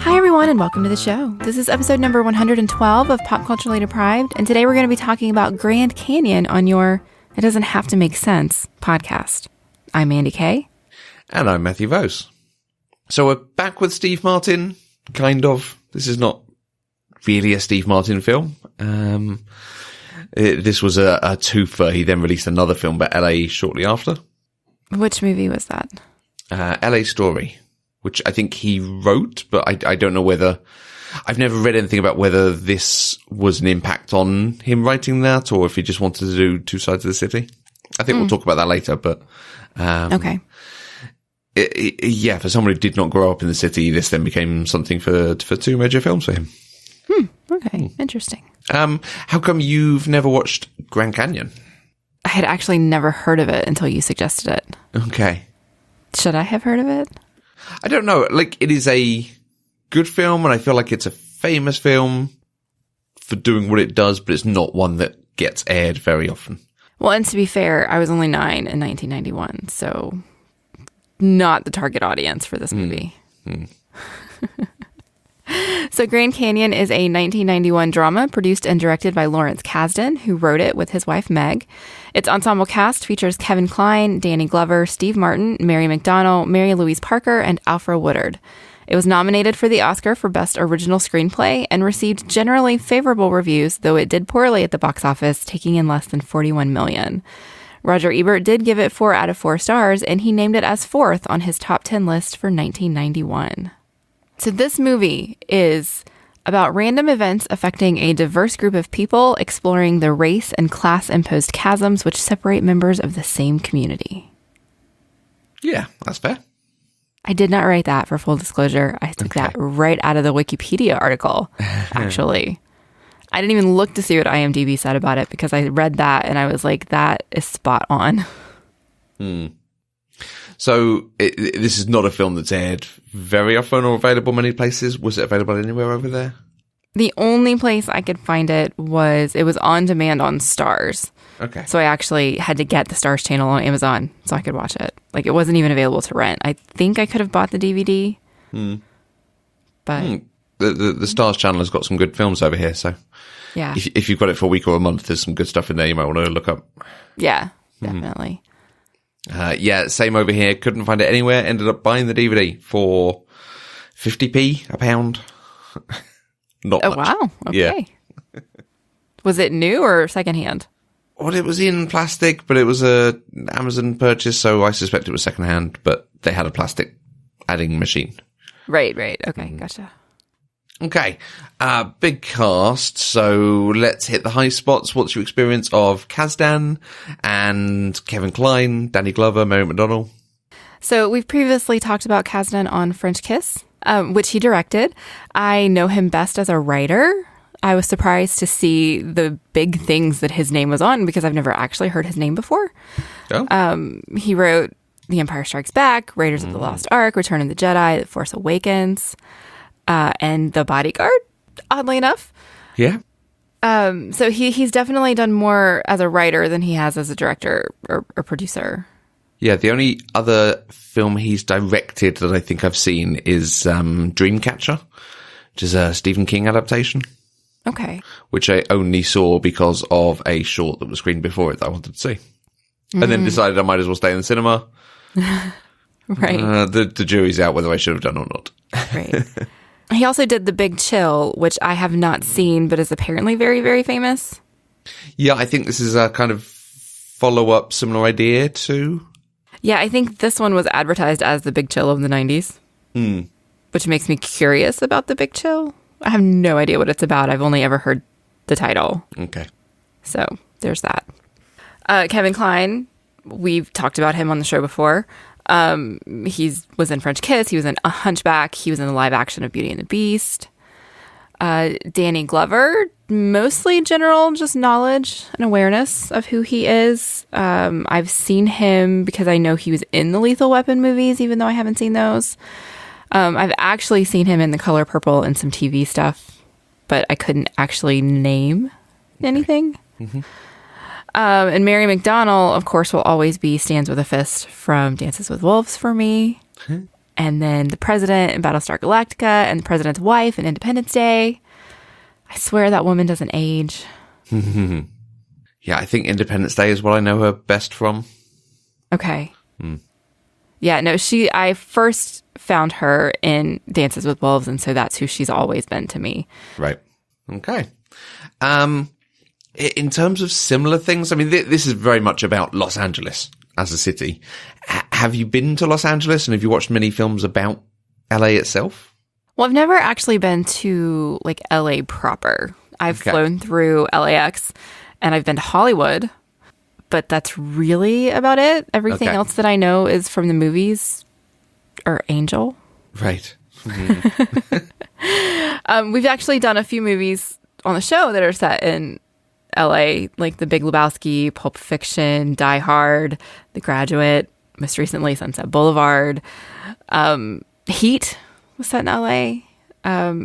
Hi, everyone, and welcome to the show. This is episode number 112 of Pop Culturally Deprived, and today we're going to be talking about Grand Canyon on your It Doesn't Have to Make Sense podcast. I'm Mandi Kay. And I'm Matthew Vose. So we're back with Steve Martin, kind of. This is not really a Steve Martin film. This was a twofer. He then released another film about LA shortly after. Which movie was that? LA Story, which I think he wrote, but I don't know whether... I've never read anything about whether this was an impact on him writing that or if he just wanted to do Two Sides of the City. I think we'll talk about that later, but... Okay. Yeah, for someone who did not grow up in the city, this then became something for two major films for him. Okay, interesting. How come you've never watched Grand Canyon? I had actually never heard of it until you suggested it. Okay. Should I have heard of it? I don't know. Like, it is a good film, and I feel like it's a famous film for doing what it does, but it's not one that gets aired very often. Well, and to be fair, I was only 9 in 1991, so not the target audience for this movie. So Grand Canyon is a 1991 drama produced and directed by Lawrence Kasdan, who wrote it with his wife Meg. Its ensemble cast features Kevin Kline, Danny Glover, Steve Martin, Mary McDonnell, Mary Louise Parker, and Alfre Woodard. It was nominated for the Oscar for Best Original Screenplay and received generally favorable reviews, though it did poorly at the box office, taking in less than $41 million. Roger Ebert did give it 4 out of 4 stars, and he named it as 4th on his top 10 list for 1991. So this movie is about random events affecting a diverse group of people, exploring the race and class-imposed chasms which separate members of the same community. Yeah, that's fair. I did not write that, for full disclosure. I took that right out of the Wikipedia article, actually. I didn't even look to see what IMDb said about it because I read that and I was like, that is spot on. So this is not a film that's aired very often or available many places. Was it available anywhere over there? The only place I could find it was on demand on Starz. Okay. So I actually had to get the Starz channel on Amazon so I could watch it. Like, it wasn't even available to rent. I think I could have bought the DVD. But The Starz channel has got some good films over here, so yeah. If you've got it for a week or a month, there's some good stuff in there you might want to look up. Yeah, definitely. Yeah, same over here. Couldn't find it anywhere. Ended up buying the DVD for 50p a pound. Not much. Wow. Okay. Yeah. Was it new or secondhand? Well, it was in plastic, but it was a Amazon purchase, so I suspect it was secondhand, but they had a plastic adding machine. Right. Okay, gotcha. Okay, big cast, so let's hit the high spots. What's your experience of Kasdan and Kevin Kline, Danny Glover, Mary McDonnell? So we've previously talked about Kasdan on French Kiss, which he directed. I know him best as a writer. I was surprised to see the big things that his name was on because I've never actually heard his name before. Oh. He wrote The Empire Strikes Back, Raiders of the Lost Ark, Return of the Jedi, The Force Awakens, and The Bodyguard, oddly enough. Yeah. So he's definitely done more as a writer than he has as a director or producer. Yeah, the only other film he's directed that I think I've seen is Dreamcatcher, which is a Stephen King adaptation. Okay. Which I only saw because of a short that was screened before it that I wanted to see. And then decided I might as well stay in the cinema. Right. The jury's out whether I should have done or not. Right. He also did The Big Chill, which I have not seen, but is apparently very, very famous. Yeah, I think this is a kind of follow-up, similar idea to... Yeah, I think this one was advertised as The Big Chill of the 90s, which makes me curious about The Big Chill. I have no idea what it's about. I've only ever heard the title. Okay. So there's that. Kevin Kline, we've talked about him on the show before. He was in French Kiss. He was in A Hunchback. He was in the live action of Beauty and the Beast. Danny Glover, mostly general just knowledge and awareness of who he is. I've seen him because I know he was in the Lethal Weapon movies, even though I haven't seen those. I've actually seen him in The Color Purple and some TV stuff, but I couldn't actually name anything. And Mary McDonnell, of course, will always be Stands with a Fist from Dances with Wolves for me. and then the president in Battlestar Galactica, and the president's wife in Independence Day. I swear that woman doesn't age. Yeah, I think Independence Day is what I know her best from. Okay. Yeah, no, I first found her in Dances with Wolves, and so that's who she's always been to me. Right. Okay. In terms of similar things, I mean, this is very much about Los Angeles as a city. Have you been to Los Angeles, and have you watched many films about LA itself? Well, I've never actually been to like LA proper. I've flown through LAX, and I've been to Hollywood, but that's really about it. Everything else that I know is from the movies or Angel. Right. We've actually done a few movies on the show that are set in LA, like The Big Lebowski, Pulp Fiction, Die Hard, The Graduate, most recently Sunset Boulevard. Heat was set in LA.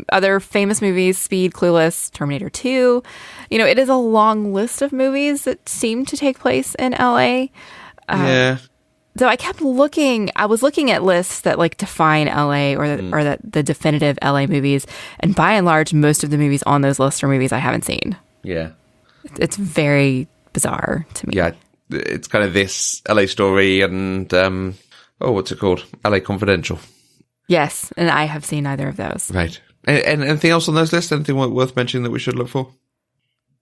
Other famous movies, Speed, Clueless, Terminator 2. You know, it is a long list of movies that seem to take place in LA. Yeah. So I kept looking. I was looking at lists that like define LA or the definitive LA movies, and by and large, most of the movies on those lists are movies I haven't seen. Yeah. It's very bizarre to me. Yeah, it's kind of this LA Story and what's it called? LA Confidential. Yes, and I have seen neither of those. Right. And anything else on those lists? Anything worth mentioning that we should look for?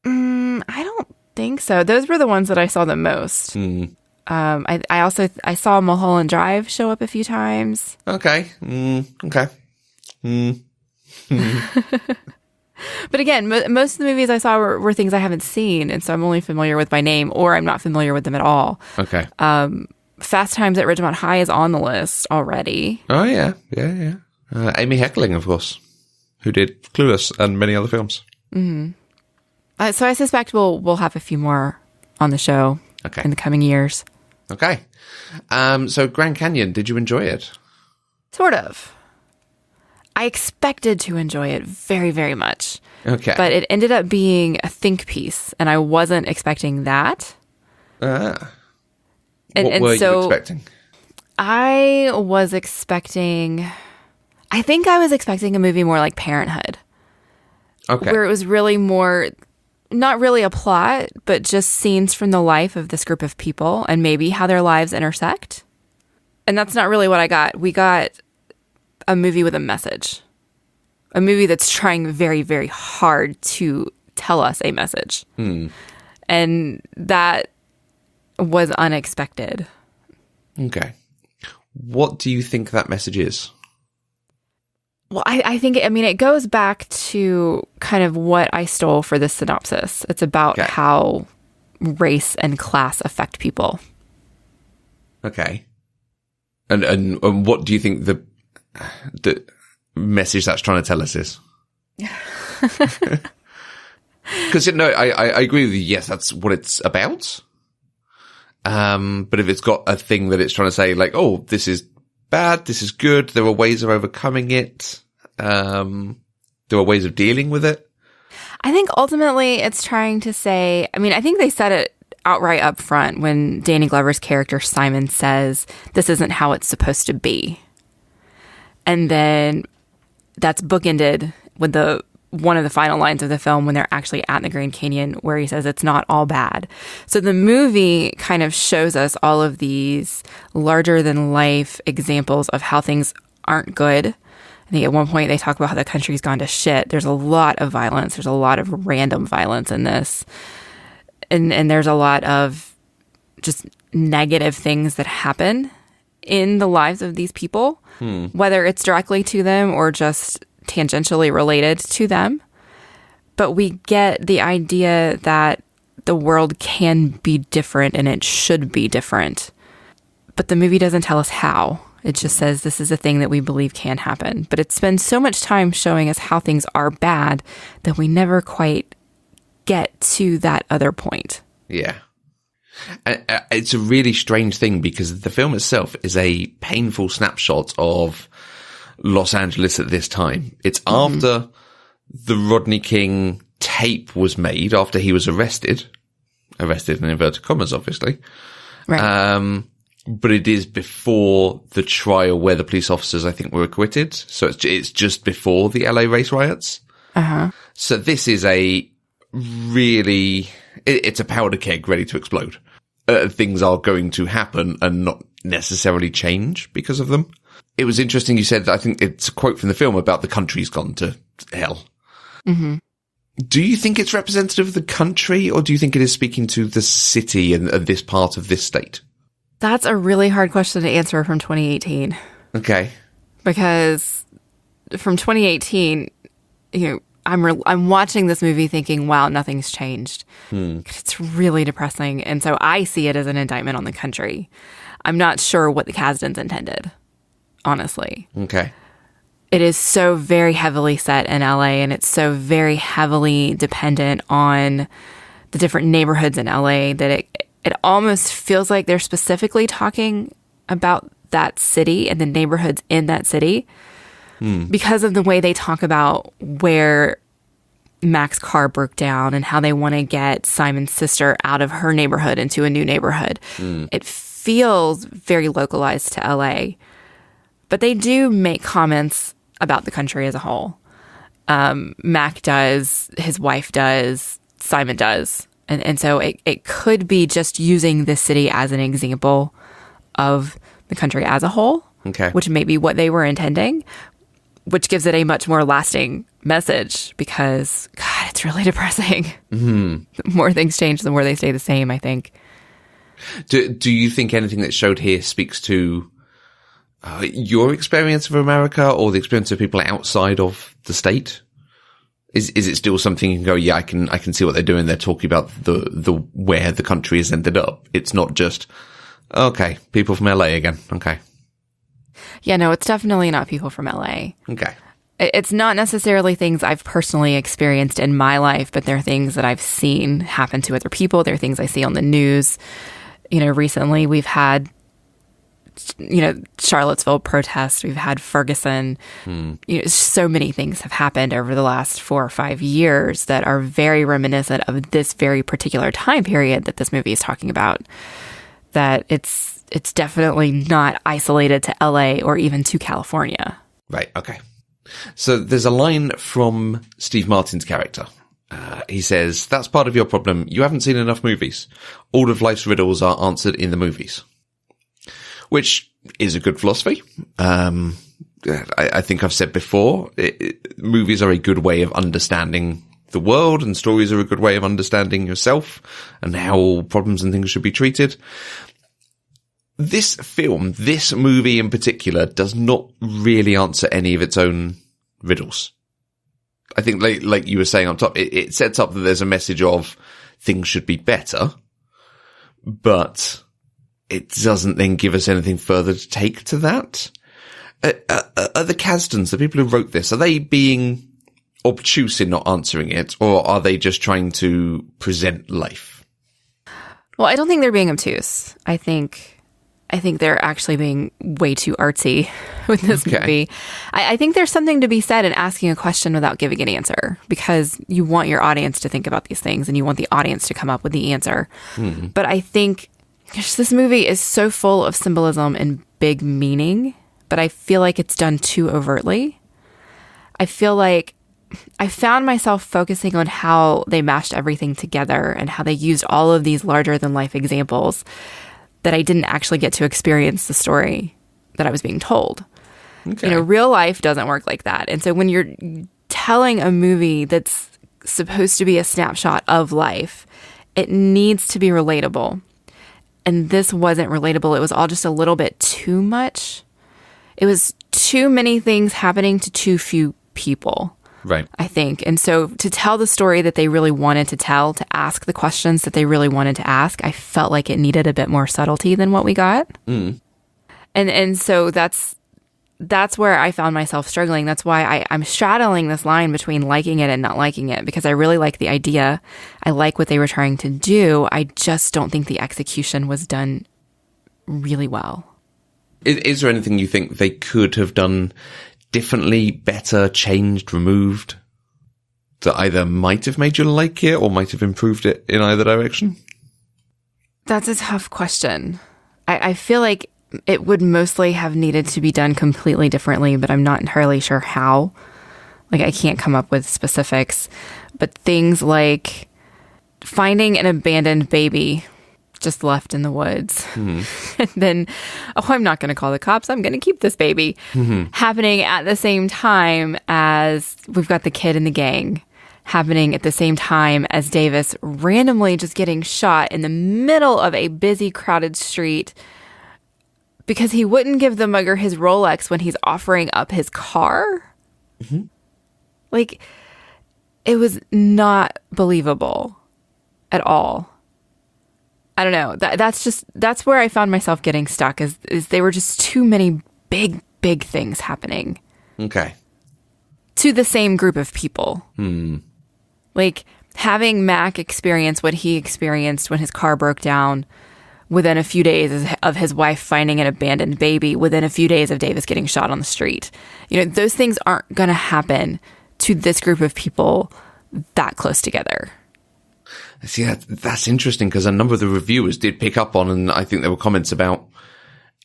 I don't think so. Those were the ones that I saw the most. I saw Mulholland Drive show up a few times. Okay. Okay. But again, most of the movies I saw were things I haven't seen, and so I'm only familiar with by name, or I'm not familiar with them at all. Okay. Fast Times at Ridgemont High is on the list already. Oh, yeah. Yeah. Amy Heckerling, of course, who did Clueless and many other films. Mm-hmm. So I suspect we'll have a few more on the show in the coming years. Okay. So Grand Canyon, did you enjoy it? Sort of. I expected to enjoy it very, very much. Okay. But it ended up being a think piece, and I wasn't expecting that. What were you expecting? I was expecting a movie more like Parenthood. Okay. Where it was really more, not really a plot, but just scenes from the life of this group of people and maybe how their lives intersect. And that's not really what I got. We got a movie with a message. A movie that's trying very, very hard to tell us a message. And that was unexpected. Okay. What do you think that message is? Well, I think, it goes back to kind of what I stole for this synopsis. It's about how race and class affect people. Okay. And what do you think the message that's trying to tell us is? Because, I agree with you. Yes, that's what it's about. But if it's got a thing that it's trying to say, like, oh, this is bad, this is good, there are ways of overcoming it, there are ways of dealing with it. I think ultimately it's trying to say, I think they said it outright up front when Danny Glover's character Simon says, this isn't how it's supposed to be. And then that's bookended with one of the final lines of the film when they're actually at the Grand Canyon, where he says it's not all bad. So the movie kind of shows us all of these larger than life examples of how things aren't good. I think at one point they talk about how the country's gone to shit. There's a lot of violence. There's a lot of random violence in this. And there's a lot of just negative things that happen in the lives of these people, whether it's directly to them or just tangentially related to them. But we get the idea that the world can be different and it should be different. But the movie doesn't tell us how. It just says this is a thing that we believe can happen. But it spends so much time showing us how things are bad that we never quite get to that other point. Yeah. It's a really strange thing because the film itself is a painful snapshot of Los Angeles at this time. It's after the Rodney King tape was made, after he was arrested in inverted commas, obviously. Right. but it is before the trial where the police officers, I think, were acquitted. So it's just before the LA race riots. Uh-huh. So this is a really, it's a powder keg ready to explode. Things are going to happen and not necessarily change because of them. It was interesting you said, I think it's a quote from the film about the country's gone to hell. Mm-hmm. Do you think it's representative of the country, or do you think it is speaking to the city and this part of this state? That's a really hard question to answer from 2018. Okay. Because from 2018, I'm watching this movie thinking, wow, nothing's changed. It's really depressing. And so I see it as an indictment on the country. I'm not sure what the Kasdans intended, honestly. Okay. It is so very heavily set in LA, and it's so very heavily dependent on the different neighborhoods in LA that it almost feels like they're specifically talking about that city and the neighborhoods in that city because of the way they talk about where Mac's car broke down and how they want to get Simon's sister out of her neighborhood into a new neighborhood. It feels very localized to LA, but they do make comments about the country as a whole. Mac does, his wife does, Simon does. And so it could be just using this city as an example of the country as a whole, which may be what they were intending, which gives it a much more lasting message because, God, it's really depressing. The more things change, the more they stay the same, I think. Do you think anything that's showed here speaks to your experience of America or the experience of people outside of the state? Is it still something you can go, yeah, I can see what they're doing. They're talking about the where the country has ended up. It's not just, okay, people from LA again. Okay. Yeah, no, it's definitely not people from LA. Okay. It's not necessarily things I've personally experienced in my life, but they're things that I've seen happen to other people. They're things I see on the news. Recently we've had Charlottesville protests. We've had Ferguson. So many things have happened over the last 4 or 5 years that are very reminiscent of this very particular time period that this movie is talking about. That it's definitely not isolated to LA or even to California. Right. Okay. So there's a line from Steve Martin's character. He says, "That's part of your problem. You haven't seen enough movies. All of life's riddles are answered in the movies." Which is a good philosophy. I think I've said before, movies are a good way of understanding the world, and stories are a good way of understanding yourself and how problems and things should be treated. This film, this movie in particular, does not really answer any of its own riddles. I think, like you were saying on top, it sets up that there's a message of things should be better, but it doesn't then give us anything further to take to that. Are the Kasdans, the people who wrote this, are they being obtuse in not answering it, or are they just trying to present life? Well, I don't think they're being obtuse. I think they're actually being way too artsy with this movie. I think there's something to be said in asking a question without giving an answer, because you want your audience to think about these things and you want the audience to come up with the answer. But I think this movie is so full of symbolism and big meaning, but I feel like it's done too overtly. I feel like I found myself focusing on how they mashed everything together and how they used all of these larger than life examples that I didn't actually get to experience the story that I was being told. Real life doesn't work like that. And so when you're telling a movie that's supposed to be a snapshot of life, it needs to be relatable. And this wasn't relatable. It was all just a little bit too much. It was too many things happening to too few people. Right. I think. And so to tell the story that they really wanted to tell, to ask the questions that they really wanted to ask, I felt like it needed a bit more subtlety than what we got. And so that's where I found myself struggling. That's why I'm straddling this line between liking it and not liking it, because I really like the idea. I like what they were trying to do. I just don't think the execution was done really well. Is there anything you think they could have done differently, better, changed, removed, that either might have made you like it or might have improved it in either direction? That's a tough question. I feel like it would mostly have needed to be done completely differently, but I'm not entirely sure how. Like, I can't come up with specifics. But things like finding an abandoned baby just left in the woods. And then, I'm not going to call the cops. I'm going to keep this baby. Happening at the same time as we've got the kid in the gang. Happening at the same time as Davis randomly just getting shot in the middle of a busy, crowded street because he wouldn't give the mugger his Rolex when he's offering up his car. Like, it was not believable at all. I don't know. That's where I found myself getting stuck is they were just too many big things happening. Okay. To the same group of people. Like, having Mac experience what he experienced when his car broke down within a few days of his wife finding an abandoned baby, within a few days of Davis getting shot on the street. You know, those things aren't going to happen to this group of people that close together. See, that's interesting because a number of the reviewers did pick up on, and I think there were comments about,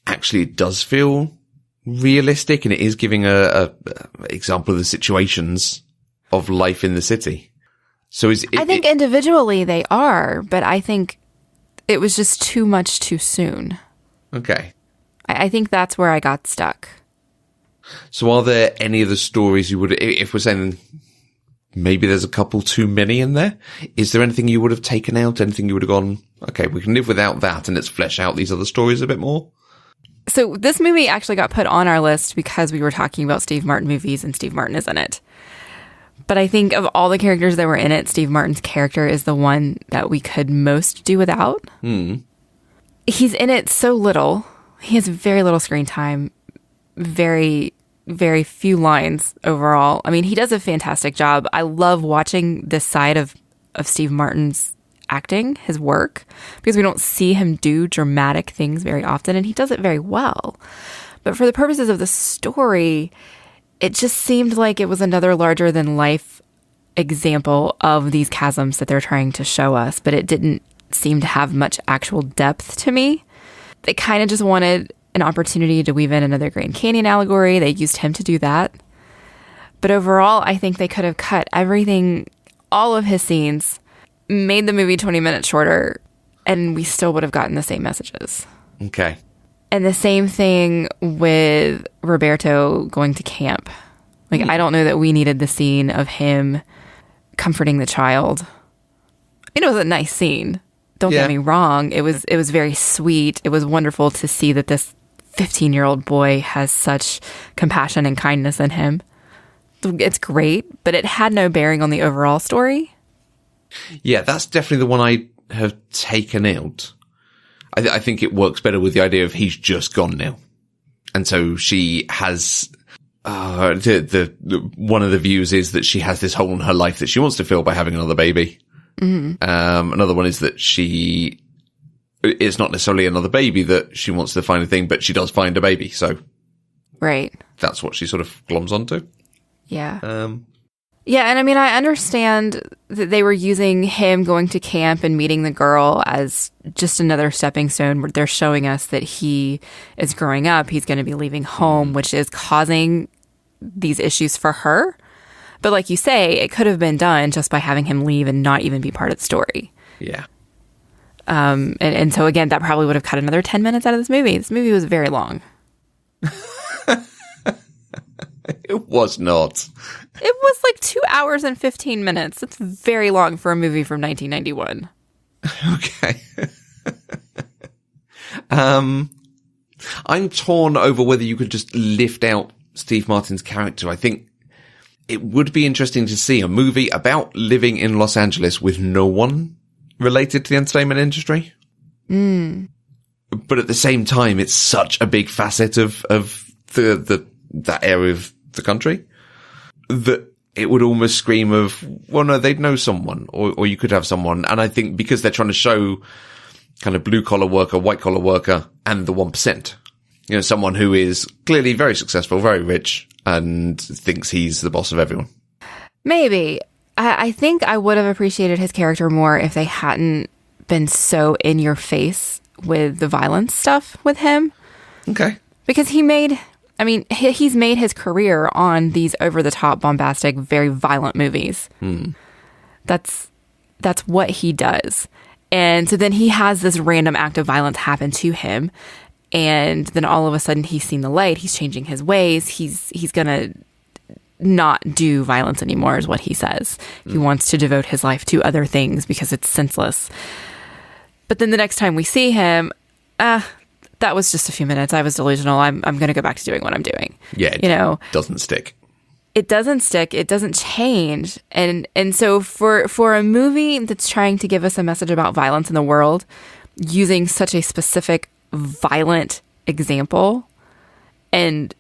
actually it does feel realistic and it is giving a example of the situations of life in the city. So I think individually they are, but I think it was just too much too soon. Okay. I think that's where I got stuck. So are there any of the stories you would, if we're saying maybe there's a couple too many in there, is there anything you would have taken out? Anything you would have gone, okay, we can live without that and let's flesh out these other stories a bit more? So this movie actually got put on our list because we were talking about Steve Martin movies and Steve Martin is in it. But I think of all the characters that were in it, Steve Martin's character is the one that we could most do without. He's in it so little. He has very little screen time, very, very few lines overall. I mean, he does a fantastic job. I love watching this side of Steve Martin's acting, his work, because we don't see him do dramatic things very often, and he does it very well. But for the purposes of the story, it just seemed like it was another larger than life example of these chasms that they're trying to show us, but it didn't seem to have much actual depth to me. They kind of just wanted an opportunity to weave in another Grand Canyon allegory. They used him to do that. But overall, I think they could have cut everything, all of his scenes, made the movie 20 minutes shorter, and we still would have gotten the same messages. Okay. And the same thing with Roberto going to camp. Like, I don't know that we needed the scene of him comforting the child. It was a nice scene. Don't get me wrong. It was very sweet. It was wonderful to see that this 15-year-old boy has such compassion and kindness in him. It's great, but it had no bearing on the overall story. Yeah, that's definitely the one I have taken out. I think it works better with the idea of he's just gone now. And so she has, one of the views is that she has this hole in her life that she wants to fill by having another baby. Another one is that it's not necessarily another baby that she wants to find a thing, but she does find a baby. So right. That's what she sort of gloms onto. Yeah. Yeah, and I mean, I understand that they were using him going to camp and meeting the girl as just another stepping stone where they're showing us that he is growing up. He's going to be leaving home, which is causing these issues for her. But like you say, it could have been done just by having him leave and not even be part of the story. Yeah. And so again, that probably would have cut another 10 minutes out of this movie. This movie was very long. It was not. It was like 2 hours and 15 minutes. It's very long for a movie from 1991. Okay. I'm torn over whether you could just lift out Steve Martin's character. I think it would be interesting to see a movie about living in Los Angeles with no one related to the entertainment industry. But at the same time, it's such a big facet of that area of the country that it would almost scream of, well, no, they'd know someone, or you could have someone. And I think because they're trying to show kind of blue collar worker, white collar worker, and the 1%, you know, someone who is clearly very successful, very rich, and thinks he's the boss of everyone. Maybe. I think I would have appreciated his character more if they hadn't been so in your face with the violence stuff with him. Okay. Because he's made his career on these over-the-top, bombastic, very violent movies. That's what he does. And so then he has this random act of violence happen to him. And then all of a sudden he's seen the light. He's changing his ways. He's going to not do violence anymore is what he says. He wants to devote his life to other things because it's senseless. But then the next time we see him, that was just a few minutes. I was delusional. I'm going to go back to doing what I'm doing. Yeah, doesn't stick. It doesn't stick. It doesn't change. And so for a movie that's trying to give us a message about violence in the world, using such a specific violent example and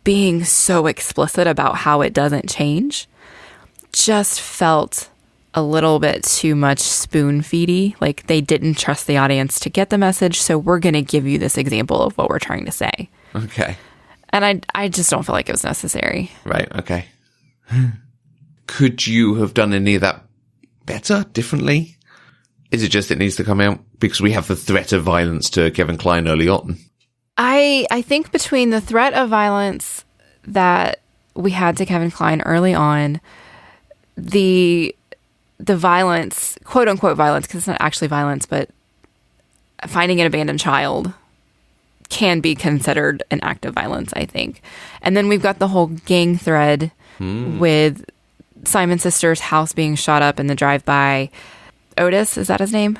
being so explicit about how it doesn't change, just felt a little bit too much spoon-feedy. Like they didn't trust the audience to get the message, so we're going to give you this example of what we're trying to say. Okay. And I just don't feel like it was necessary. Right, okay. Could you have done any of that better, differently? Is it just it needs to come out because we have the threat of violence to Kevin Kline early on? I think between the threat of violence that we had to Kevin Kline early on, the violence, quote unquote violence, because it's not actually violence, but finding an abandoned child can be considered an act of violence, I think. And then we've got the whole gang thread with Simon's sister's house being shot up in the drive-by. Otis, is that his name?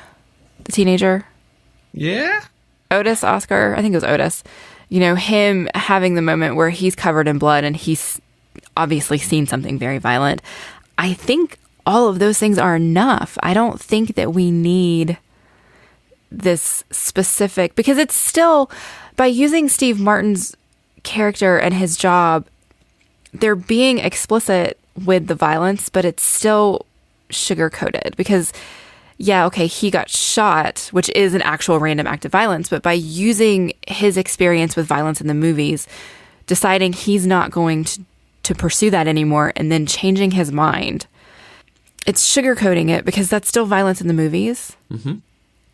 The teenager? Yeah. Otis, Oscar? I think it was Otis. Him having the moment where he's covered in blood and he's obviously seen something very violent. I think all of those things are enough. I don't think that we need this specific, because it's still, by using Steve Martin's character and his job, they're being explicit with the violence, but it's still sugar-coated because, yeah, okay, he got shot, which is an actual random act of violence, but by using his experience with violence in the movies, deciding he's not going to pursue that anymore and then changing his mind, it's sugar-coating it because that's still violence in the movies. Mm-hmm.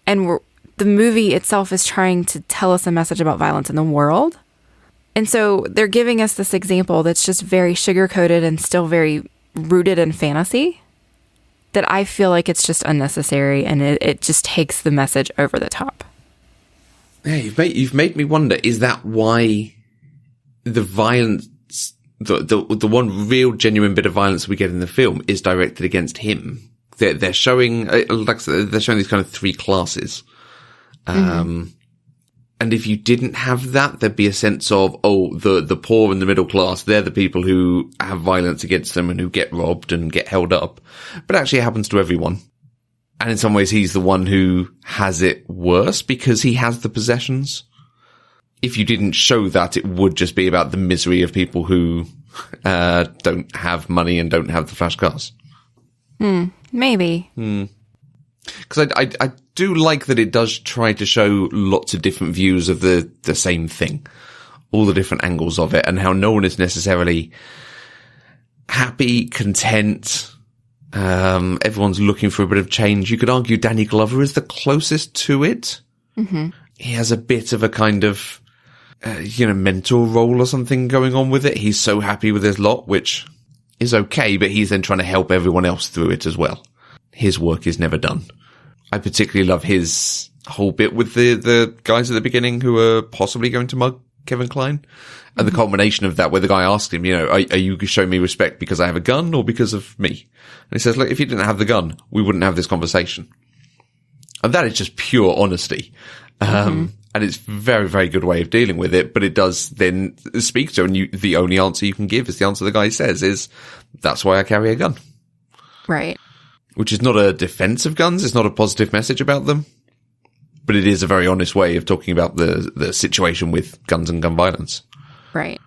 And the movie itself is trying to tell us a message about violence in the world. And so they're giving us this example that's just very sugar-coated and still very rooted in fantasy, that I feel like it's just unnecessary and it just takes the message over the top. Yeah, you've made me wonder, is that why the violence, the one real genuine bit of violence we get in the film is directed against him? They're showing, like they're showing these kind of three classes. And if you didn't have that, there'd be a sense of, the poor and the middle class, they're the people who have violence against them and who get robbed and get held up. But actually it happens to everyone. And in some ways he's the one who has it worse because he has the possessions. If you didn't show that, it would just be about the misery of people who don't have money and don't have the flash cars. Maybe. Because I do like that it does try to show lots of different views of the same thing. All the different angles of it and how no one is necessarily happy, content. Everyone's looking for a bit of change. You could argue Danny Glover is the closest to it. Mm-hmm. He has a bit of a kind of, mentor role or something going on with it. He's so happy with his lot, which is okay, but he's then trying to help everyone else through it as well. His work is never done. I particularly love his whole bit with the guys at the beginning who are possibly going to mug Kevin Kline. And the culmination of that, where the guy asked him, are you showing me respect because I have a gun or because of me? And he says, look, if you didn't have the gun, we wouldn't have this conversation. And that is just pure honesty. And it's a very, very good way of dealing with it, but it does then speak to, and the only answer you can give is the answer the guy says is, that's why I carry a gun. Right. Which is not a defense of guns. It's not a positive message about them, but it is a very honest way of talking about the situation with guns and gun violence. Right.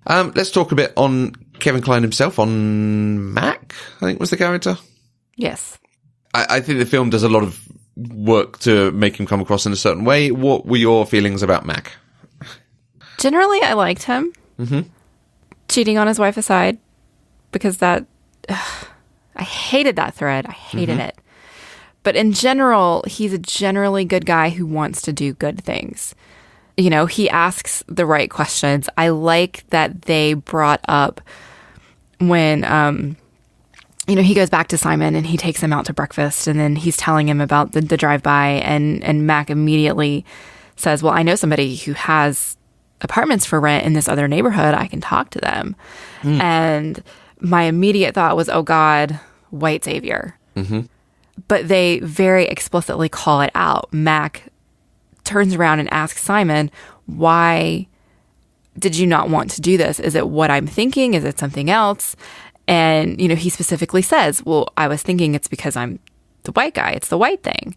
Let's talk a bit on Kevin Kline himself, on Mac, I think was the character. Yes. I think the film does a lot of work to make him come across in a certain way. What were your feelings about Mac? Generally, I liked him. Mm-hmm. Cheating on his wife aside, because that... I hated that thread. I hated it. But in general, he's a generally good guy who wants to do good things. You know, he asks the right questions. I like that they brought up when, you know, he goes back to Simon and he takes him out to breakfast, and then he's telling him about the drive-by, and Mac immediately says, well, I know somebody who has apartments for rent in this other neighborhood. I can talk to them. And my immediate thought was, oh God, white savior. But they very explicitly call it out. Mac turns around and asks Simon, why did you not want to do this? Is it what I'm thinking? Is it something else? And, you know, he specifically says, well, I was thinking it's because I'm the white guy. It's the white thing.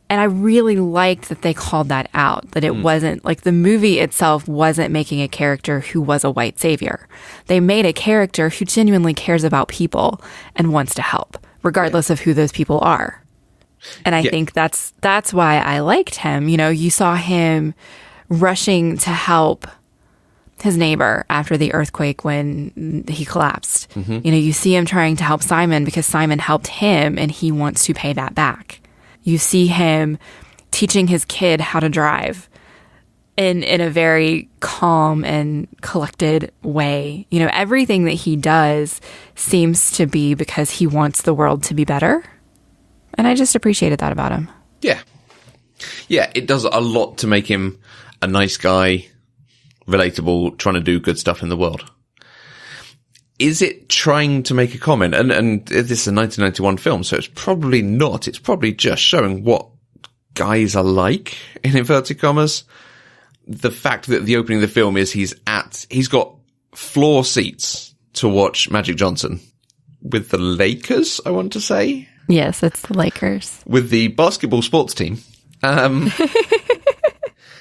And I really liked that they called that out, that it wasn't like the movie itself wasn't making a character who was a white savior. They made a character who genuinely cares about people and wants to help, regardless of who those people are. And I think that's why I liked him. You know, you saw him rushing to help his neighbor after the earthquake when he collapsed. You know, you see him trying to help Simon because Simon helped him and he wants to pay that back. You see him teaching his kid how to drive in a very calm and collected way. You know, everything that he does seems to be because he wants the world to be better. And I just appreciated that about him. Yeah. Yeah, it does a lot to make him a nice guy, relatable, trying to do good stuff in the world. Is it trying to make a comment? And this is a 1991 film, so it's probably not. It's probably just showing what guys are like, in inverted commas. The fact that the opening of the film is he's got floor seats to watch Magic Johnson with the Lakers, I want to say. Yes, it's the Lakers. With the basketball sports team.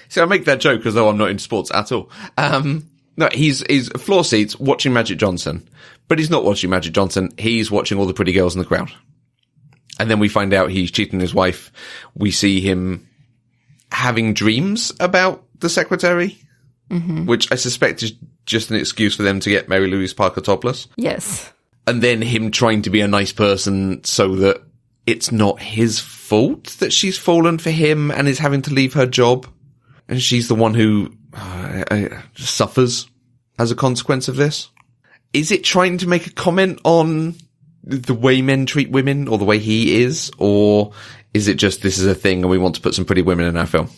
So I make that joke as though I'm not into sports at all. No, he's floor seats watching Magic Johnson, but he's not watching Magic Johnson. He's watching all the pretty girls in the crowd. And then we find out he's cheating his wife. We see him having dreams about the secretary, which I suspect is just an excuse for them to get Mary Louise Parker topless. Yes. And then him trying to be a nice person so that it's not his fault that she's fallen for him and is having to leave her job. And she's the one who suffers as a consequence of this. Is it trying to make a comment on the way men treat women or the way he is? Or is it just this is a thing and we want to put some pretty women in our film?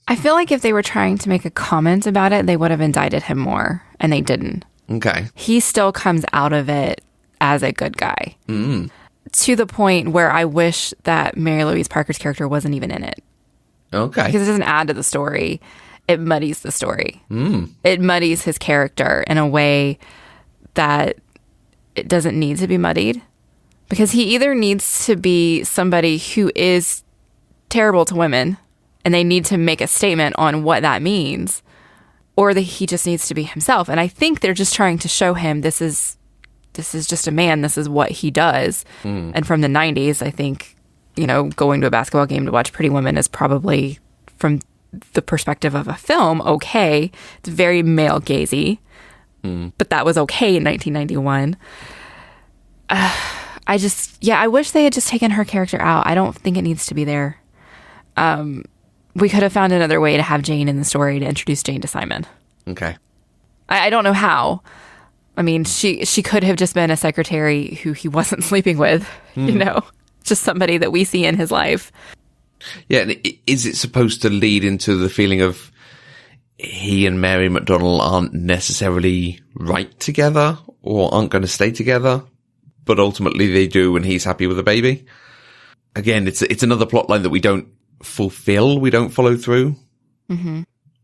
I feel like if they were trying to make a comment about it, they would have indicted him more, and they didn't. Okay. He still comes out of it as a good guy. To the point where I wish that Mary Louise Parker's character wasn't even in it. Okay. Because it doesn't add to the story. It muddies the story. It muddies his character in a way that it doesn't need to be muddied. Because he either needs to be somebody who is terrible to women, and they need to make a statement on what that means, or that he just needs to be himself. And I think they're just trying to show him this is just a man. This is what he does. And from the 90s, I think, you know, going to a basketball game to watch Pretty Women is probably, from the perspective of a film, okay. It's very male gazy, but that was okay in 1991. I wish they had just taken her character out. I don't think it needs to be there. We could have found another way to have Jane in the story to introduce Jane to Simon. Okay. I don't know how. I mean, she could have just been a secretary who he wasn't sleeping with, you know, just somebody that we see in his life. Yeah, and is it supposed to lead into the feeling of he and Mary McDonnell aren't necessarily right together or aren't going to stay together, but ultimately they do and he's happy with the baby? Again, it's another plot line that we don't fulfill, we don't follow through.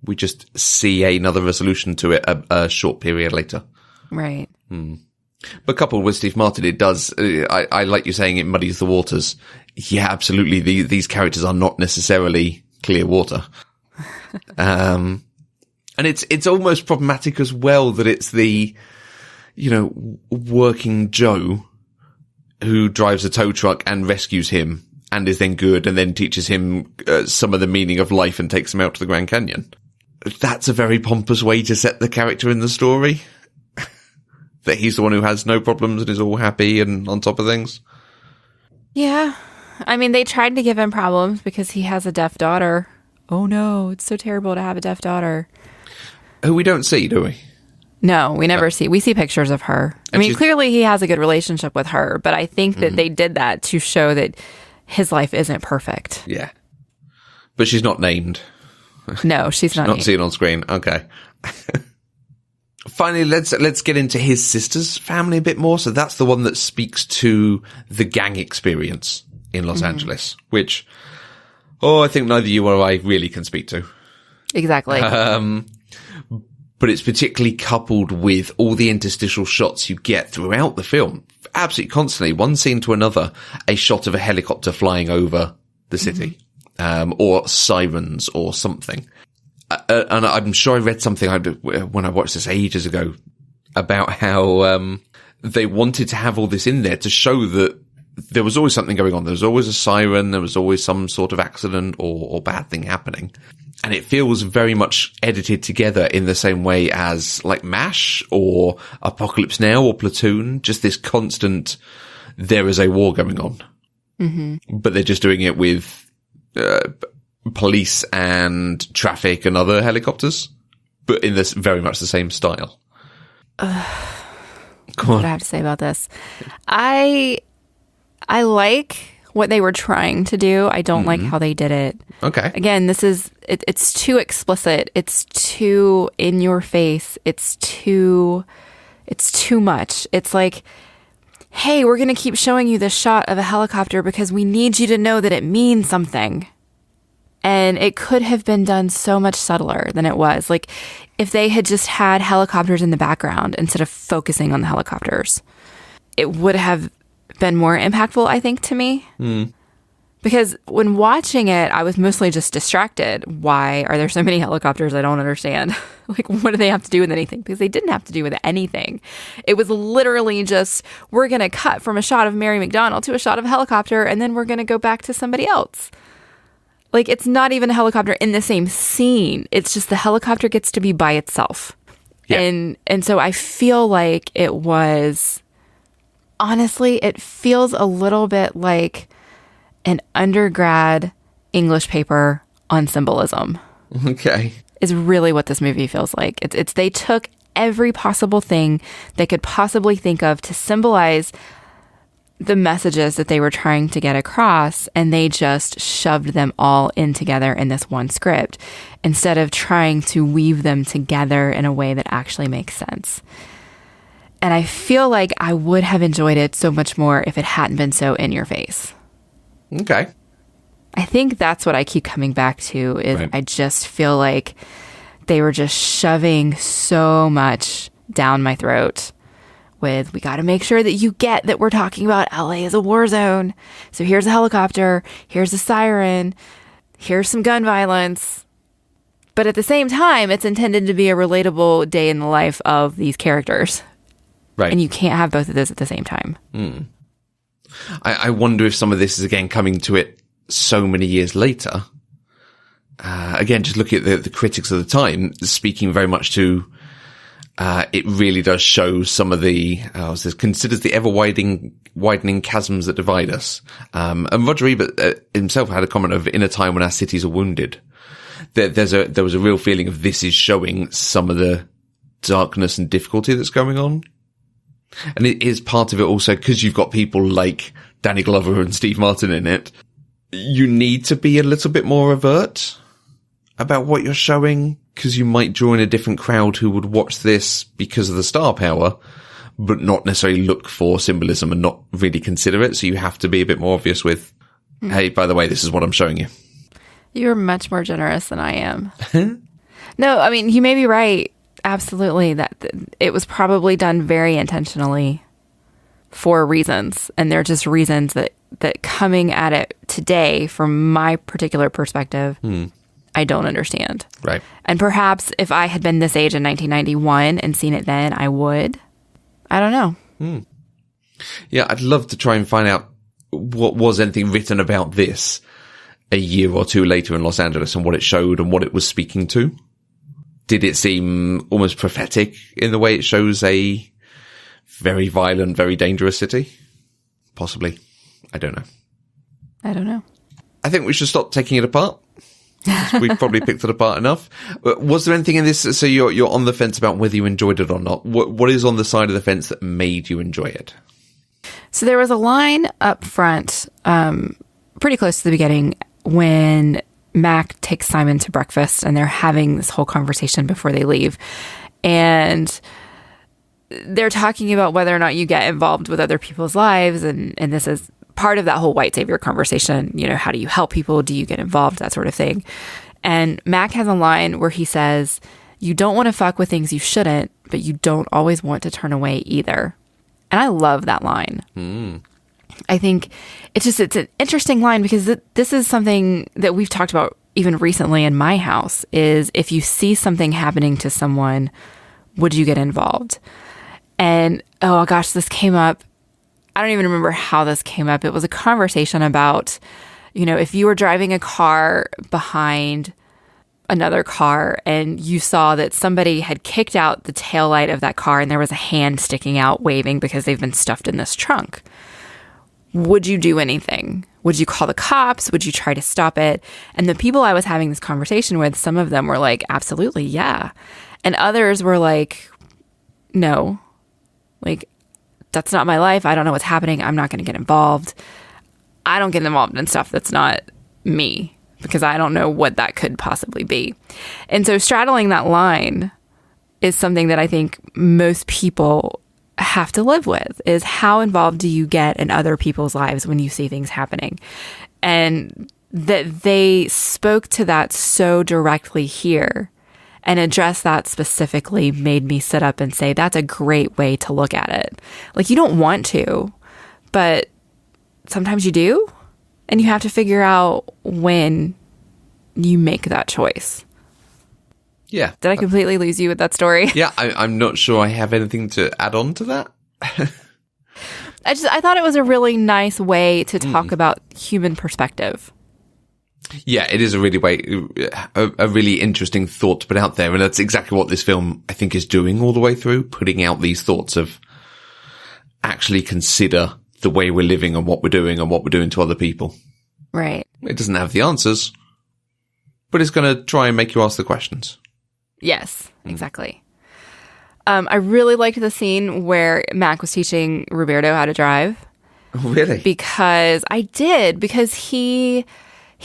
We just see another resolution to it a short period later. Right. But coupled with Steve Martin, it does, I like you saying it muddies the waters. Yeah, absolutely. These characters are not necessarily clear water. And it's almost problematic as well that it's the, you know, working Joe who drives a tow truck and rescues him and is then good and then teaches him some of the meaning of life and takes him out to the Grand Canyon. That's a very pompous way to set the character in the story. That he's the one who has no problems and is all happy and on top of things. Yeah. I mean, they tried to give him problems because he has a deaf daughter. Oh no, it's so terrible to have a deaf daughter. Who we don't see, do we? No, we never see. We see pictures of her. I mean, clearly he has a good relationship with her, but I think that they did that to show that his life isn't perfect. Yeah. But she's not named. No, she's not seen on screen. Okay. Finally, let's get into his sister's family a bit more. So that's the one that speaks to the gang experience in Los Angeles, which, I think neither you or I really can speak to. Exactly. But it's particularly coupled with all the interstitial shots you get throughout the film. Absolutely constantly, one scene to another, a shot of a helicopter flying over the city, or sirens or something. And I'm sure I read something when I watched this ages ago about how they wanted to have all this in there to show that there was always something going on. There was always a siren. There was always some sort of accident or bad thing happening. And it feels very much edited together in the same way as like MASH or Apocalypse Now or Platoon. Just this constant, there is a war going on. Mm-hmm. But they're just doing it with police and traffic and other helicopters. But in this very much the same style. Come on. What do I have to say about this? I like what they were trying to do. I don't like how they did it. Okay. Again, it's too explicit. It's too in your face. It's too much. It's like, hey, we're going to keep showing you this shot of a helicopter because we need you to know that it means something. And it could have been done so much subtler than it was. Like, if they had just had helicopters in the background instead of focusing on the helicopters, it would have been more impactful, I think, to me. Because when watching it, I was mostly just distracted. Why are there so many helicopters? I don't understand. Like, what do they have to do with anything? Because they didn't have to do with anything. It was literally just, we're going to cut from a shot of Mary McDonnell to a shot of a helicopter, and then we're going to go back to somebody else. Like, it's not even a helicopter in the same scene. It's just the helicopter gets to be by itself. Yeah. And so I feel like it was... Honestly, it feels a little bit like an undergrad English paper on symbolism. Okay. Is really what this movie feels like. It's they took every possible thing they could possibly think of to symbolize the messages that they were trying to get across, and they just shoved them all in together in this one script instead of trying to weave them together in a way that actually makes sense. And I feel like I would have enjoyed it so much more if it hadn't been so in your face. Okay. I think that's what I keep coming back to is right. I just feel like they were just shoving so much down my throat with, we got to make sure that you get that we're talking about LA as a war zone. So here's a helicopter, here's a siren, here's some gun violence. But at the same time, it's intended to be a relatable day in the life of these characters. Right. And you can't have both of those at the same time. I wonder if some of this is, again, coming to it so many years later. Again, just looking at the critics of the time, speaking very much to, it really does show some of the, considers the ever-widening chasms that divide us. And Roger Ebert himself had a comment of, in a time when our cities are wounded. There was a real feeling of this is showing some of the darkness and difficulty that's going on. And it is part of it also because you've got people like Danny Glover and Steve Martin in it. You need to be a little bit more overt about what you're showing because you might draw in a different crowd who would watch this because of the star power, but not necessarily look for symbolism and not really consider it. So you have to be a bit more obvious with, hey, by the way, this is what I'm showing you. You're much more generous than I am. No, I mean, you may be right. Absolutely, that it was probably done very intentionally for reasons, and they're just reasons that coming at it today from my particular perspective, I don't understand. Right. And perhaps if I had been this age in 1991 and seen it then, I would. I don't know. Yeah, I'd love to try and find out what was anything written about this a year or two later in Los Angeles and what it showed and what it was speaking to. Did it seem almost prophetic in the way it shows a very violent, very dangerous city? Possibly. I don't know. I don't know. I think we should stop taking it apart. We've probably picked it apart enough. Was there anything in this? So you're on the fence about whether you enjoyed it or not. What is on the side of the fence that made you enjoy it? So there was a line up front, pretty close to the beginning, when Mac takes Simon to breakfast and they're having this whole conversation before they leave. And they're talking about whether or not you get involved with other people's lives. And this is part of that whole white savior conversation. You know, how do you help people? Do you get involved? That sort of thing. And Mac has a line where he says, you don't want to fuck with things you shouldn't, but you don't always want to turn away either. And I love that line. I think it's an interesting line because this is something that we've talked about even recently in my house, is if you see something happening to someone, would you get involved? And, oh gosh, this came up. I don't even remember how this came up. It was a conversation about, you know, if you were driving a car behind another car and you saw that somebody had kicked out the taillight of that car and there was a hand sticking out waving because they've been stuffed in this trunk, would you do anything? Would you call the cops? Would you try to stop it? And the people I was having this conversation with, some of them were like, absolutely, yeah. And others were like, no, like, that's not my life. I don't know what's happening. I'm not going to get involved. I don't get involved in stuff that's not me, because I don't know what that could possibly be. And so straddling that line is something that I think most people have to live with, is how involved do you get in other people's lives when you see things happening? And that they spoke to that so directly here and address that specifically made me sit up and say, that's a great way to look at it. Like, you don't want to, but sometimes you do. And you have to figure out when you make that choice. Yeah. Did I completely lose you with that story? Yeah, I'm not sure I have anything to add on to that. I thought it was a really nice way to talk about human perspective. Yeah, it is a really interesting thought to put out there. And that's exactly what this film, I think, is doing all the way through, putting out these thoughts of actually consider the way we're living and what we're doing to other people. Right. It doesn't have the answers, but it's going to try and make you ask the questions. Yes, exactly. I really liked the scene where Mac was teaching Roberto how to drive. Really? Because he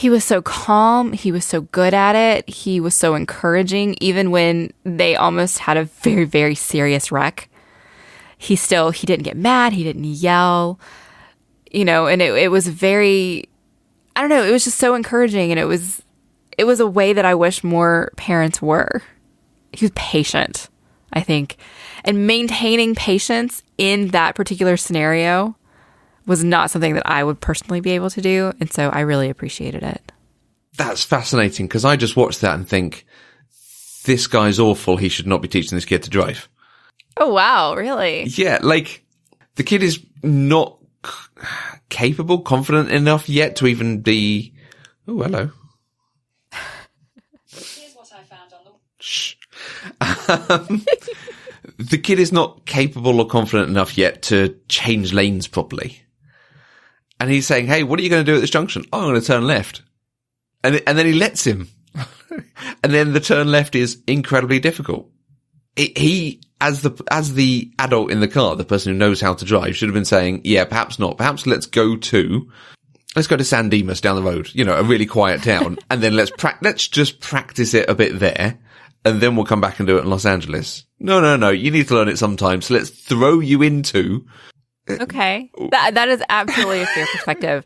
was so calm. He was so good at it. He was so encouraging, even when they almost had a very, very serious wreck. He didn't get mad. He didn't yell, you know, and it was very, I don't know, it was just so encouraging. And it was a way that I wish more parents were. He was patient, I think. And maintaining patience in that particular scenario was not something that I would personally be able to do. And so I really appreciated it. That's fascinating, because I just watched that and think, this guy's awful. He should not be teaching this kid to drive. Oh, wow. Really? Yeah. Like, the kid is not capable, confident enough yet to even be... Oh, hello. Here's what I found on the... Shh. The kid is not capable or confident enough yet to change lanes properly. And he's saying, hey, what are you going to do at this junction? Oh, I'm going to turn left. And then he lets him. And then the turn left is incredibly difficult. He, as the adult in the car, the person who knows how to drive, should have been saying, yeah, perhaps not. Perhaps let's go to San Dimas down the road, you know, a really quiet town. And then let's just practice it a bit there. And then we'll come back and do it in Los Angeles. No. You need to learn it sometime. So let's throw you into... Okay. That is absolutely a fair perspective.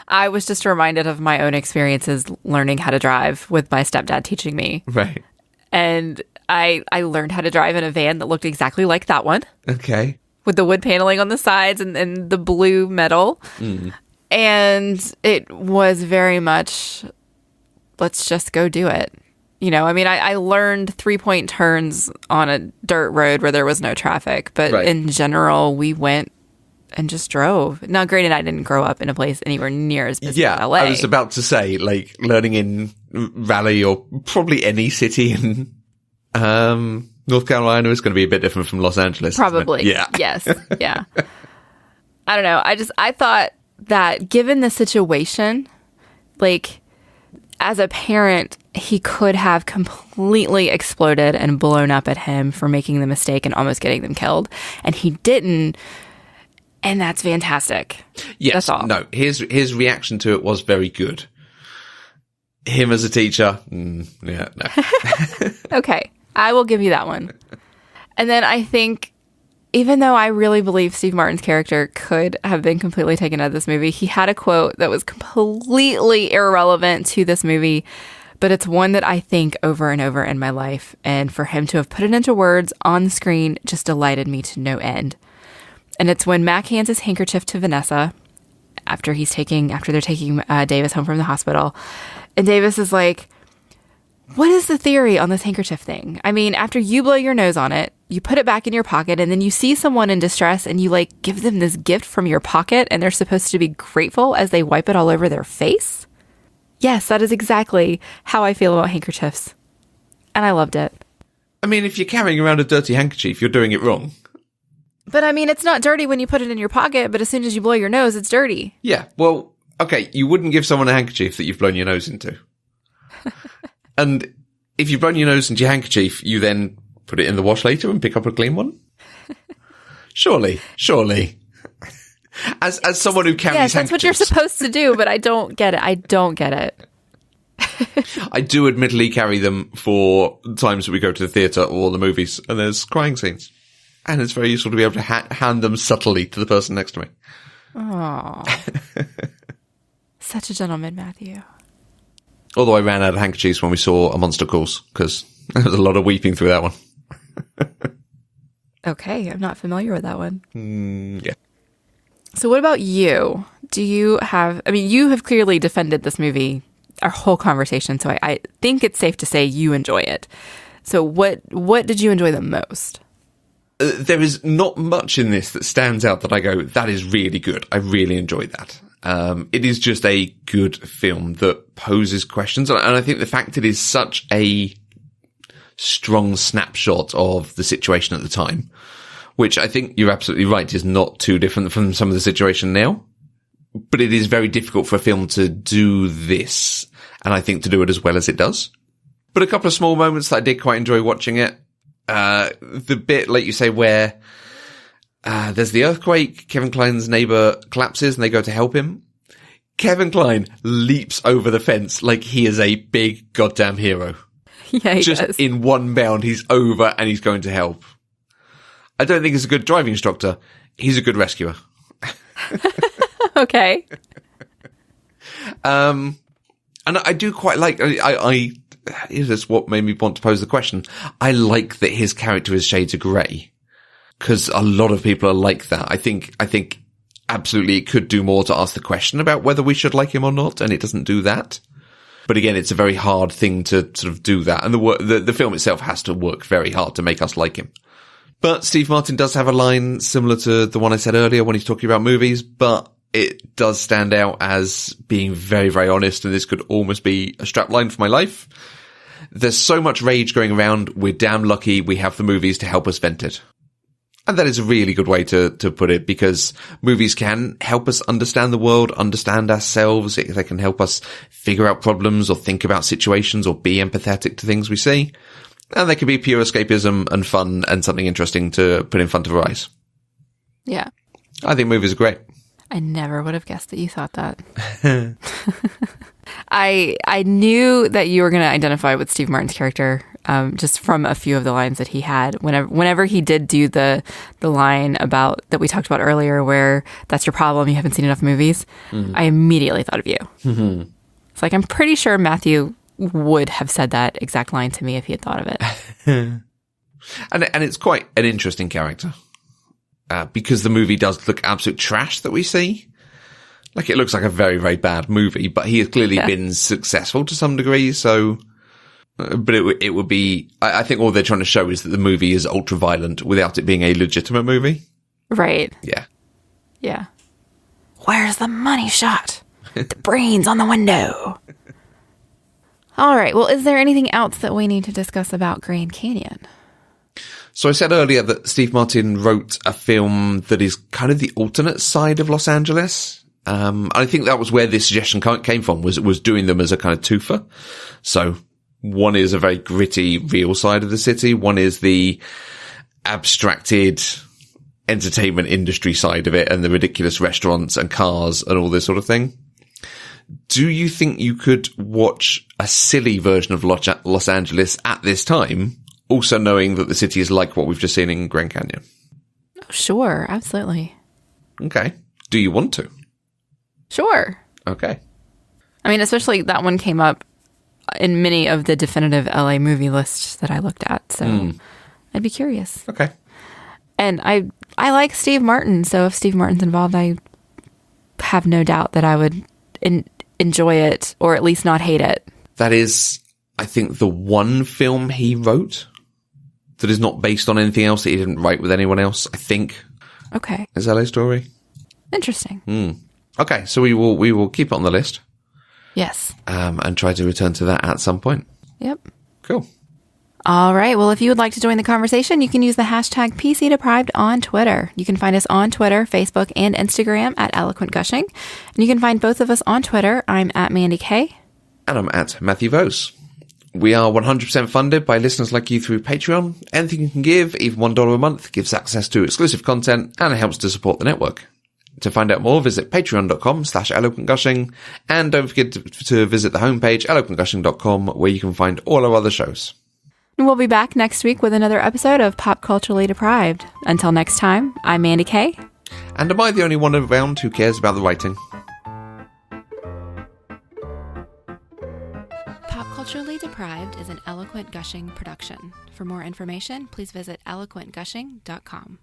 I was just reminded of my own experiences learning how to drive with my stepdad teaching me. Right. And I learned how to drive in a van that looked exactly like that one. Okay. With the wood paneling on the sides and the blue metal. Mm. And it was very much, let's just go do it. You know, I mean, I learned 3-point turns on a dirt road where there was no traffic. But in general, we went and just drove. Now, granted, I didn't grow up in a place anywhere near as busy as LA. I was about to say, like, learning in Raleigh or probably any city in North Carolina is going to be a bit different from Los Angeles. Probably. Yeah. Yes. Yeah. I don't know. I thought that given the situation, like, as a parent, he could have completely exploded and blown up at him for making the mistake and almost getting them killed. And he didn't. And that's fantastic. Yes. That's all. No, his reaction to it was very good. Him as a teacher, yeah, no. Okay, I will give you that one. And then I think, even though I really believe Steve Martin's character could have been completely taken out of this movie, he had a quote that was completely irrelevant to this movie, but it's one that I think over and over in my life. And for him to have put it into words on the screen just delighted me to no end. And it's when Mac hands his handkerchief to Vanessa after they're taking Davis home from the hospital. And Davis is like, what is the theory on this handkerchief thing? I mean, after you blow your nose on it, you put it back in your pocket, and then you see someone in distress and you like give them this gift from your pocket, and they're supposed to be grateful as they wipe it all over their face? Yes, that is exactly how I feel about handkerchiefs. And I loved it. I mean, if you're carrying around a dirty handkerchief, you're doing it wrong. But I mean, it's not dirty when you put it in your pocket, but as soon as you blow your nose, it's dirty. Yeah, well, okay, you wouldn't give someone a handkerchief that you've blown your nose into. And if you've blown your nose into your handkerchief, you then put it in the wash later and pick up a clean one? Surely. As someone who carries yes, that's what you're supposed to do, but I don't get it. I do admittedly carry them for times that we go to the theatre or the movies and there's crying scenes. And it's very useful to be able to hand them subtly to the person next to me. Oh, such a gentleman, Matthew. Although I ran out of handkerchiefs when we saw A Monster Calls, because there was a lot of weeping through that one. Okay, I'm not familiar with that one. Yeah. So what about you? You have clearly defended this movie our whole conversation, so I think it's safe to say you enjoy it. So what did you enjoy the most? There is not much in this that stands out that I go, that is really good. I really enjoyed that. It is just a good film that poses questions. And I think the fact it is such a strong snapshot of the situation at the time, which I think you're absolutely right is not too different from some of the situation now. But it is very difficult for a film to do this, and I think to do it as well as it does. But a couple of small moments that I did quite enjoy watching it. The bit, like you say, where there's the earthquake, Kevin Kline's neighbor collapses and they go to help him. Kevin Kline leaps over the fence like he is a big goddamn hero. Yeah, he Just does. in one bound, he's over and he's going to help. I don't think he's a good driving instructor. He's a good rescuer. Okay. And I do quite like, this is what made me want to pose the question. I like that his character is shades of grey, because a lot of people are like that. I think absolutely it could do more to ask the question about whether we should like him or not, and it doesn't do that. But again, it's a very hard thing to sort of do that, and the film itself has to work very hard to make us like him. But Steve Martin does have a line similar to the one I said earlier when he's talking about movies, but it does stand out as being very, very honest, and this could almost be a strapline for my life. There's so much rage going around, we're damn lucky we have the movies to help us vent it. And that is a really good way to put it, because movies can help us understand the world, understand ourselves. They can help us figure out problems or think about situations or be empathetic to things we see. And they can be pure escapism and fun and something interesting to put in front of our eyes. Yeah. I think movies are great. I never would have guessed that you thought that. I knew that you were going to identify with Steve Martin's character, just from a few of the lines that he had. Whenever he did do the line about that we talked about earlier, where that's your problem, you haven't seen enough movies, I immediately thought of you. Mm-hmm. It's like, I'm pretty sure Matthew would have said that exact line to me if he had thought of it. And it's quite an interesting character. Because the movie does look absolute trash that we see. Like, it looks like a very, very bad movie, but he has clearly been successful to some degree, so... But it would be... I think all they're trying to show is that the movie is ultra-violent without it being a legitimate movie. Right. Yeah. Yeah. Where's the money shot? The brains on the window. All right, well, is there anything else that we need to discuss about Grand Canyon? So I said earlier that Steve Martin wrote a film that is kind of the alternate side of Los Angeles. I think that was where this suggestion came from, was doing them as a kind of twofer. So one is a very gritty, real side of the city. One is the abstracted entertainment industry side of it and the ridiculous restaurants and cars and all this sort of thing. Do you think you could watch a silly version of Los Angeles at this time, also knowing that the city is like what we've just seen in Grand Canyon? Oh, sure. Absolutely. Okay. Do you want to? Sure. Okay. I mean, especially that one came up in many of the definitive LA movie lists that I looked at. So I'd be curious. Okay. And I like Steve Martin. So if Steve Martin's involved, I have no doubt that I would enjoy it, or at least not hate it. That is, I think, the one film he wrote that is not based on anything else that he didn't write with anyone else, I think. Okay. Is LA Story? Interesting. Okay, so we will keep it on the list. Yes. And try to return to that at some point. Yep. Cool. All right. Well, if you would like to join the conversation, you can use the hashtag PCDeprived on Twitter. You can find us on Twitter, Facebook, and Instagram at Eloquent Gushing. And you can find both of us on Twitter. I'm at Mandi K. And I'm at Matthew Vose. We are 100% funded by listeners like you through Patreon. Anything you can give, even $1 a month, gives access to exclusive content, and it helps to support the network. To find out more, visit patreon.com/eloquentgushing, and don't forget to visit the homepage, eloquentgushing.com, where you can find all our other shows. We'll be back next week with another episode of Pop Culturally Deprived. Until next time, I'm Mandi K. And am I the only one around who cares about the writing? Pop Culturally Deprived is an Eloquent Gushing production. For more information, please visit eloquentgushing.com.